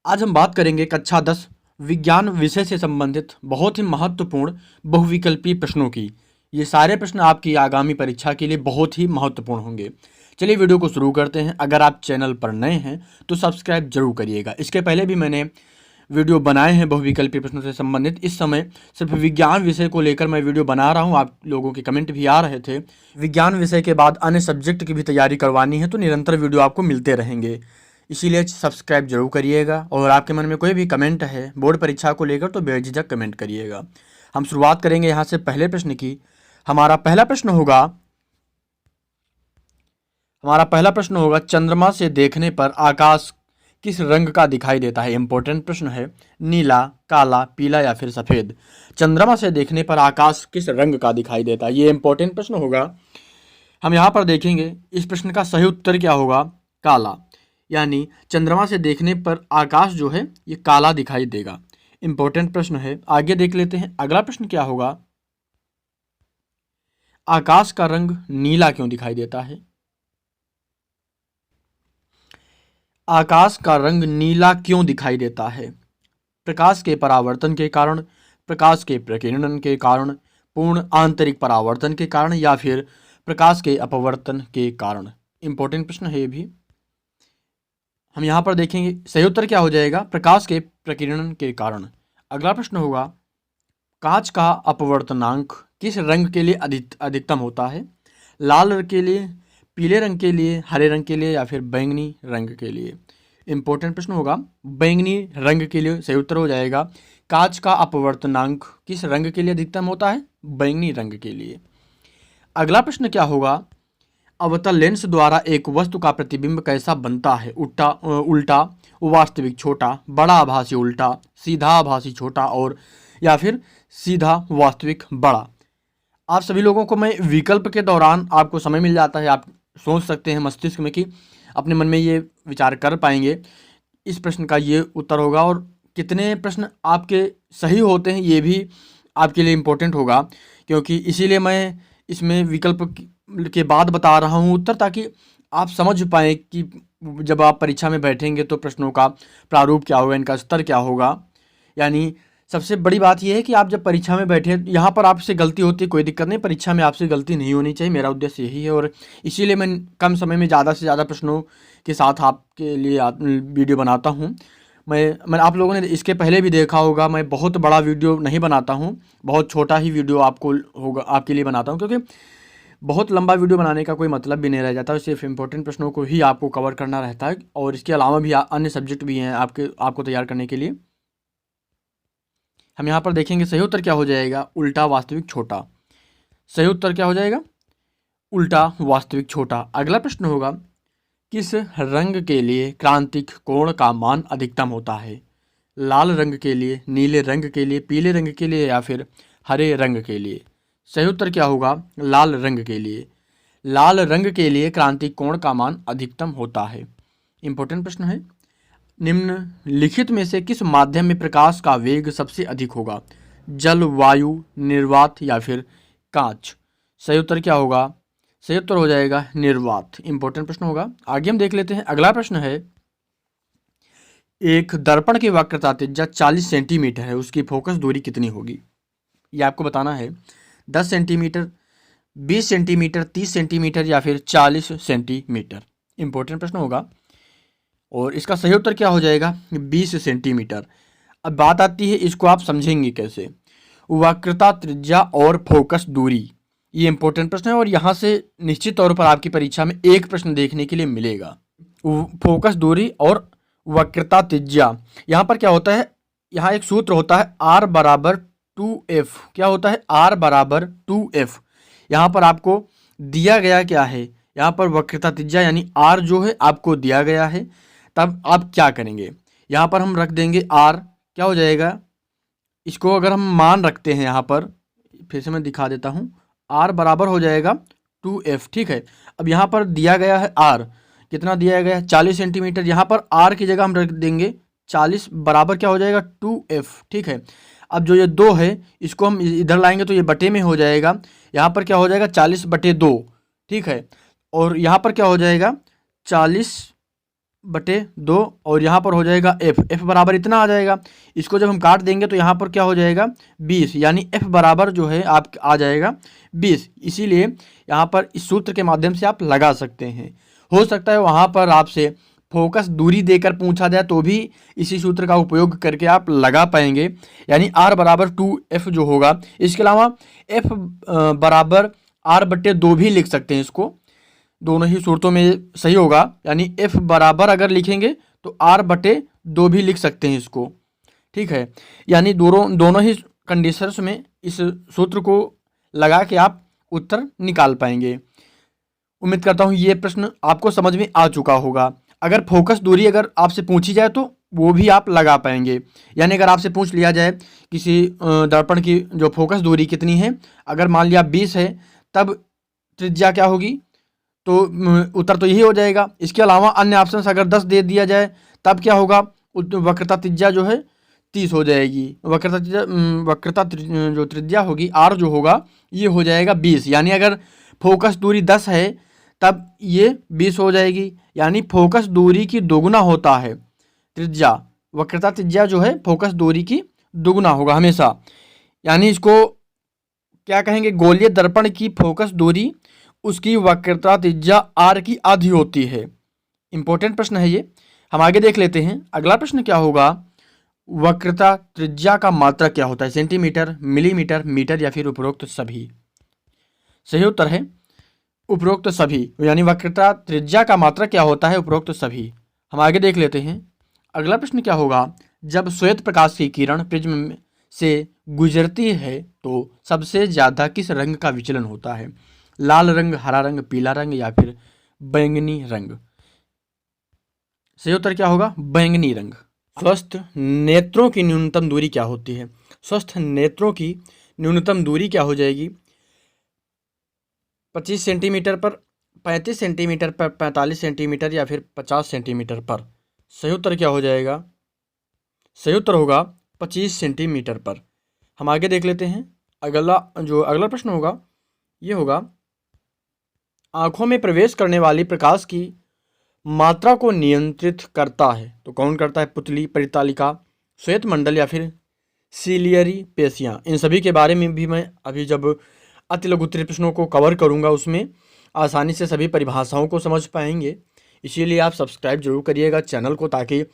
आज हम बात करेंगे कक्षा 10 विज्ञान विषय से संबंधित बहुत ही महत्वपूर्ण बहुविकल्पीय प्रश्नों की। ये सारे प्रश्न आपकी आगामी परीक्षा के लिए बहुत ही महत्वपूर्ण होंगे। चलिए वीडियो को शुरू करते हैं। अगर आप चैनल पर नए हैं तो सब्सक्राइब जरूर करिएगा। इसके पहले भी मैंने वीडियो बनाए हैं बहुविकल्पीय प्रश्नों से संबंधित। इस समय सिर्फ विज्ञान विषय को लेकर मैं वीडियो बना रहा हूँ। आप लोगों के कमेंट भी आ रहे थे। विज्ञान विषय के बाद अन्य सब्जेक्ट की भी तैयारी करवानी है तो निरंतर वीडियो आपको मिलते रहेंगे, इसीलिए सब्सक्राइब जरूर करिएगा। और आपके मन में कोई भी कमेंट है बोर्ड परीक्षा को लेकर तो बेझिझक कमेंट करिएगा। हम शुरुआत करेंगे यहाँ से पहले प्रश्न की। हमारा पहला प्रश्न होगा चंद्रमा से देखने पर आकाश किस रंग का दिखाई देता है। इंपॉर्टेंट प्रश्न है। नीला, काला, पीला या फिर सफेद। चंद्रमा से देखने पर आकाश किस रंग का दिखाई देता है, ये इंपॉर्टेंट प्रश्न होगा। हम यहाँ पर देखेंगे इस प्रश्न का सही उत्तर क्या होगा, काला। यानी चंद्रमा से देखने पर आकाश जो है ये काला दिखाई देगा। इंपॉर्टेंट प्रश्न है। आगे देख लेते हैं अगला प्रश्न क्या होगा। आकाश का रंग नीला क्यों दिखाई देता है। आकाश का रंग नीला क्यों दिखाई देता है। प्रकाश के परावर्तन के कारण, प्रकाश के प्रकीर्णन के कारण, पूर्ण आंतरिक परावर्तन के कारण या फिर प्रकाश के अपवर्तन के कारण। इंपॉर्टेंट प्रश्न है ये भी। हम यहाँ पर देखेंगे सही उत्तर क्या हो जाएगा, प्रकाश के प्रकीर्णन के कारण। अगला प्रश्न होगा कांच का अपवर्तनांक किस रंग के लिए अधिकतम होता है। लाल रंग के लिए, पीले रंग के लिए, हरे रंग के लिए या फिर बैंगनी रंग के लिए। इंपॉर्टेंट प्रश्न होगा बैंगनी रंग के लिए सही उत्तर हो जाएगा। कांच का अपवर्तनांक किस रंग के लिए अधिकतम होता है, बैंगनी रंग के लिए। अगला प्रश्न क्या होगा, अवतल लेंस द्वारा एक वस्तु का प्रतिबिंब कैसा बनता है। उल्टा, वास्तविक छोटा, बड़ा आभासी उल्टा, सीधा आभासी छोटा और या फिर सीधा वास्तविक बड़ा। आप सभी लोगों को मैं विकल्प के दौरान आपको समय मिल जाता है, आप सोच सकते हैं मस्तिष्क में कि अपने मन में ये विचार कर पाएंगे इस प्रश्न का ये उत्तर होगा। और कितने प्रश्न आपके सही होते हैं ये भी आपके लिए इम्पोर्टेंट होगा, क्योंकि इसीलिए मैं इसमें विकल्प के बाद बता रहा हूँ उत्तर, ताकि आप समझ पाएँ कि जब आप परीक्षा में बैठेंगे तो प्रश्नों का प्रारूप क्या होगा, इनका स्तर क्या होगा। यानी सबसे बड़ी बात यह है कि आप जब परीक्षा में बैठे, यहाँ पर आपसे गलती होती है कोई दिक्कत नहीं, परीक्षा में आपसे गलती नहीं होनी चाहिए, मेरा उद्देश्य यही है। और इसीलिए मैं कम समय में ज़्यादा से ज़्यादा प्रश्नों के साथ आपके लिए वीडियो बनाता हूँ। मैं आप लोगों ने इसके पहले भी देखा होगा, मैं बहुत बड़ा वीडियो नहीं बनाता हूँ, बहुत छोटा ही वीडियो आपको होगा आपके लिए बनाता हूँ, क्योंकि बहुत लंबा वीडियो बनाने का कोई मतलब भी नहीं रह जाता। सिर्फ इंपॉर्टेंट प्रश्नों को ही आपको कवर करना रहता है, और इसके अलावा भी अन्य सब्जेक्ट भी हैं आपको तैयार करने के लिए। हम यहाँ पर देखेंगे सही उत्तर क्या हो जाएगा, उल्टा वास्तविक छोटा। सही उत्तर क्या हो जाएगा, उल्टा वास्तविक छोटा। अगला प्रश्न होगा किस रंग के लिए क्रांतिक कोण का मान अधिकतम होता है। लाल रंग के लिए, नीले रंग के लिए, पीले रंग के लिए या फिर हरे रंग के लिए। सही उत्तर क्या होगा, लाल रंग के लिए। लाल रंग के लिए क्रांतिक कोण का मान अधिकतम होता है। इंपॉर्टेंट प्रश्न है। निम्नलिखित में से किस माध्यम में प्रकाश का वेग सबसे अधिक होगा। जल, वायु, निर्वात या फिर कांच। सही उत्तर क्या होगा, सही उत्तर हो जाएगा निर्वात। इंपॉर्टेंट प्रश्न होगा। आगे हम देख लेते हैं अगला प्रश्न है एक दर्पण की वक्रता त्रिज्या 40 सेंटीमीटर है, उसकी फोकस दूरी कितनी होगी। ये आपको बताना है। 10 सेंटीमीटर, 20 सेंटीमीटर, 30 सेंटीमीटर या फिर 40 सेंटीमीटर। इंपॉर्टेंट प्रश्न होगा और इसका सही उत्तर क्या हो जाएगा, 20 सेंटीमीटर। अब बात आती है इसको आप समझेंगे कैसे। वक्रता त्रिज्या और फोकस दूरी, ये इंपॉर्टेंट प्रश्न है और यहाँ से निश्चित तौर पर आपकी परीक्षा में एक प्रश्न देखने के लिए मिलेगा। फोकस दूरी और वक्रता त्रिज्या, यहाँ पर क्या होता है, यहाँ एक सूत्र होता है R बराबर 2F। क्या होता है, R बराबर 2F। यहाँ पर आपको दिया गया क्या है, यहाँ पर वक्रता त्रिज्या यानी R जो है आपको दिया गया है। तब आप क्या करेंगे, यहाँ पर हम रख देंगे R, क्या हो जाएगा, इसको अगर हम मान रखते हैं यहाँ पर, फिर से मैं दिखा देता हूँ, R बराबर हो जाएगा 2F। ठीक है। अब यहाँ पर दिया गया है R, कितना दिया गया है, 40 सेंटीमीटर। यहाँ पर R की जगह हम रख देंगे 40 बराबर क्या हो जाएगा 2F। ठीक है। अब जो ये 2 है इसको हम इधर लाएंगे तो ये बटे में हो जाएगा, यहाँ पर क्या हो जाएगा 40/2। ठीक है। और यहाँ पर क्या हो जाएगा 40 बटे 2 और यहाँ पर हो जाएगा f बराबर इतना आ जाएगा। इसको जब हम काट देंगे तो यहाँ पर क्या हो जाएगा 20, यानी f बराबर जो है आप आ जाएगा 20। इसीलिए यहाँ पर इस सूत्र के माध्यम से आप लगा सकते हैं। हो सकता है वहाँ पर आपसे फोकस दूरी देकर पूछा जाए तो भी इसी सूत्र का उपयोग करके आप लगा पाएंगे, यानी r बराबर 2f जो होगा। इसके अलावा f बराबर r बटे 2 भी लिख सकते हैं, इसको दोनों ही सूरतों में सही होगा। यानी f बराबर अगर लिखेंगे तो r बटे 2 भी लिख सकते हैं इसको, ठीक है। यानी दोनों ही कंडीशंस में इस सूत्र को लगा के आप उत्तर निकाल पाएंगे। उम्मीद करता हूँ ये प्रश्न आपको समझ में आ चुका होगा। अगर फोकस दूरी अगर आपसे पूछी जाए तो वो भी आप लगा पाएंगे। यानी अगर आपसे पूछ लिया जाए किसी दर्पण की जो फोकस दूरी कितनी है, अगर मान लिया 20 है, तब त्रिज्या क्या होगी, तो उत्तर तो यही हो जाएगा। इसके अलावा अन्य ऑप्शन अगर 10 दे दिया जाए तब क्या होगा, वक्रता त्रिज्या जो है 30 हो जाएगी। वक्रता जो त्रिज्या होगी r जो होगा ये हो जाएगा 20। यानी अगर फोकस दूरी 10 है तब ये 20 हो जाएगी। यानी फोकस दूरी की दोगुना होता है त्रिज्या, वक्रता त्रिज्या जो है फोकस दूरी की दोगुना होगा हमेशा। यानी इसको क्या कहेंगे, गोलीय दर्पण की फोकस दूरी उसकी वक्रता त्रिज्या r की आधी होती है। इंपॉर्टेंट प्रश्न है ये, हम आगे देख लेते हैं। अगला प्रश्न क्या होगा, वक्रता त्रिज्या का मात्रक क्या होता है, सेंटीमीटर, मिलीमीटर, मीटर या फिर उपरोक्त सभी। सही उत्तर है उपरोक्त सभी, यानी वक्रता त्रिज्या का मात्रक क्या होता है, उपरोक्त सभी। हम आगे देख लेते हैं। अगला प्रश्न क्या होगा, जब श्वेत प्रकाश की किरण प्रिज्म से गुजरती है तो सबसे ज़्यादा किस रंग का विचलन होता है, लाल रंग, हरा रंग, पीला रंग या फिर बैंगनी रंग। सही उत्तर क्या होगा, बैंगनी रंग। स्वस्थ नेत्रों की न्यूनतम दूरी क्या होती है, स्वस्थ नेत्रों की न्यूनतम दूरी क्या हो जाएगी, 25 सेंटीमीटर पर, 35 सेंटीमीटर पर, 45 सेंटीमीटर या फिर 50 सेंटीमीटर पर। सही उत्तर क्या हो जाएगा, सही उत्तर होगा 25 सेंटीमीटर पर। हम आगे देख लेते हैं। अगला प्रश्न होगा ये होगा, आँखों में प्रवेश करने वाली प्रकाश की मात्रा को नियंत्रित करता है तो कौन करता है, पुतली, परितालिका, श्वेत मंडल या फिर सीलियरी पेशियाँ। इन सभी के बारे में भी मैं अभी जब अति लघु उत्तरीय प्रश्नों को कवर करूंगा उसमें आसानी से सभी परिभाषाओं को समझ पाएंगे। इसीलिए आप सब्सक्राइब जरूर करिएगा चैनल को, ताकि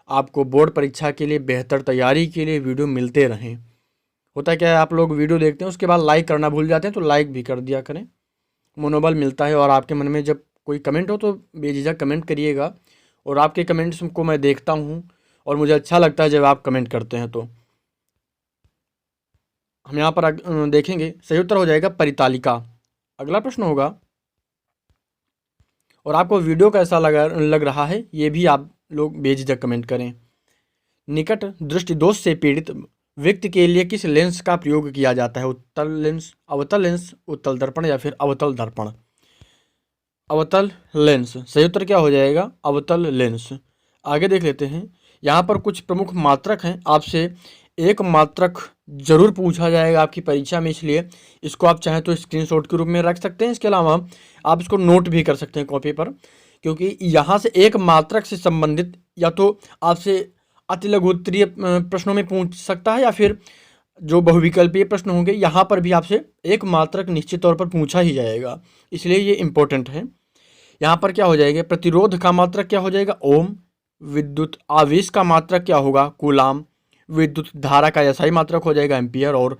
आपको बोर्ड परीक्षा के लिए बेहतर तैयारी के लिए वीडियो मिलते रहें। होता क्या है, आप लोग वीडियो देखते हैं उसके बाद लाइक करना भूल जाते हैं, तो लाइक भी कर दिया करें, मनोबल मिलता है। और आपके मन में जब कोई कमेंट हो तो बेझिझक कमेंट करिएगा, और आपके कमेंट्स को मैं देखता हूँ और मुझे अच्छा लगता है जब आप कमेंट करते हैं। तो हम यहाँ पर देखेंगे, सही उत्तर हो जाएगा परितालिका। अगला प्रश्न होगा, और आपको वीडियो कैसा लग रहा है ये भी आप लोग बेझिझक कमेंट करें। निकट दृष्टि दोष से पीड़ित व्यक्ति के लिए किस लेंस का प्रयोग किया जाता है, उत्तल लेंस, अवतल लेंस, उत्तल दर्पण या फिर अवतल दर्पण। अवतल लेंस। सही उत्तर क्या हो जाएगा, अवतल लेंस। आगे देख लेते हैं। यहाँ पर कुछ प्रमुख मात्रक हैं, आपसे एक मात्रक जरूर पूछा जाएगा आपकी परीक्षा में, इसलिए इसको आप चाहें तो स्क्रीनशॉट के रूप में रख सकते हैं। इसके अलावा आप इसको नोट भी कर सकते हैं कॉपी पर, क्योंकि यहाँ से एक मात्रक से संबंधित या तो आपसे अति लघु उत्तरीय प्रश्नों में पूछ सकता है, या फिर जो बहुविकल्पीय प्रश्न होंगे यहाँ पर भी आपसे एक मात्रक निश्चित तौर पर पूछा ही जाएगा, इसलिए ये इम्पोर्टेंट है। यहाँ पर क्या हो जाएगा, प्रतिरोध का मात्रक क्या हो जाएगा, ओम। विद्युत आवेश का मात्रक क्या होगा, कूलाम। विद्युत धारा का एसआई मात्रक हो जाएगा, एम्पियर। और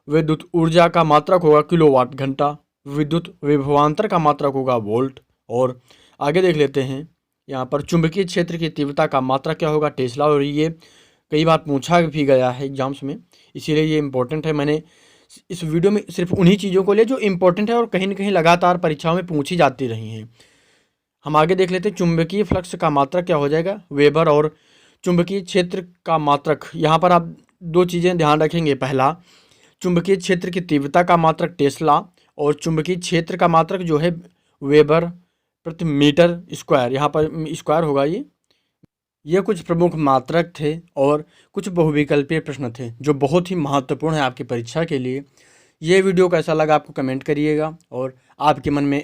विद्युत ऊर्जा का मात्रक होगा, किलोवाट घंटा। विद्युत विभवांतर का मात्रक होगा, वोल्ट। और आगे देख लेते हैं, यहाँ पर चुंबकीय क्षेत्र की तीव्रता का मात्रक क्या होगा, टेस्ला। और ये कई बार पूछा भी गया है एग्जाम्स में, इसीलिए ये इंपॉर्टेंट है। मैंने इस वीडियो में सिर्फ उन्हीं चीज़ों को लिया जो इंपॉर्टेंट है और कहीं ना कहीं लगातार परीक्षाओं में पूछी जाती रही हैं। हम आगे देख लेते हैं, चुंबकीय फ्लक्स का मात्रक क्या हो जाएगा, वेबर। और चुंबकीय क्षेत्र का मात्रक, यहाँ पर आप दो चीज़ें ध्यान रखेंगे। पहला, चुंबकीय क्षेत्र की तीव्रता का मात्रक टेस्ला, और चुंबकीय क्षेत्र का मात्रक जो है वेबर प्रति मीटर स्क्वायर। यहाँ पर स्क्वायर होगा ये कुछ प्रमुख मात्रक थे और कुछ बहुविकल्पीय प्रश्न थे जो बहुत ही महत्वपूर्ण है आपकी परीक्षा के लिए। ये वीडियो कैसा लगा आपको कमेंट करिएगा, और आपके मन में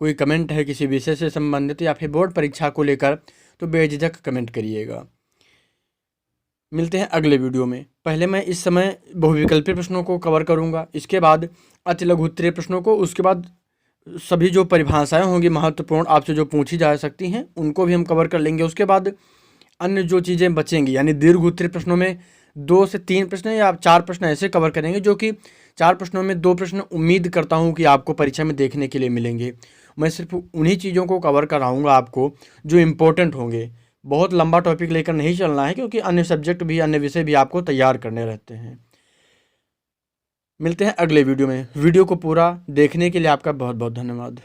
कोई कमेंट है किसी विषय से संबंधित या फिर बोर्ड परीक्षा को लेकर तो बेझिझक कमेंट करिएगा। मिलते हैं अगले वीडियो में। पहले मैं इस समय बहुविकल्पीय प्रश्नों को कवर करूंगा, इसके बाद अति लघु उत्तरीय प्रश्नों को, उसके बाद सभी जो परिभाषाएं होंगी महत्वपूर्ण आपसे जो पूछी जा सकती हैं उनको भी हम कवर कर लेंगे। उसके बाद अन्य जो चीज़ें बचेंगी यानी दीर्घ उत्तरीय प्रश्नों में 2 से 3 प्रश्न या 4 प्रश्न ऐसे कवर करेंगे, जो कि 4 प्रश्नों में 2 प्रश्न उम्मीद करता हूं कि आपको परीक्षा में देखने के लिए मिलेंगे। मैं सिर्फ उन्हीं चीज़ों को कवर कराऊंगा आपको जो इम्पोर्टेंट होंगे। बहुत लंबा टॉपिक लेकर नहीं चलना है, क्योंकि अन्य सब्जेक्ट भी, अन्य विषय भी आपको तैयार करने रहते हैं। मिलते हैं अगले वीडियो में। वीडियो को पूरा देखने के लिए आपका बहुत बहुत धन्यवाद।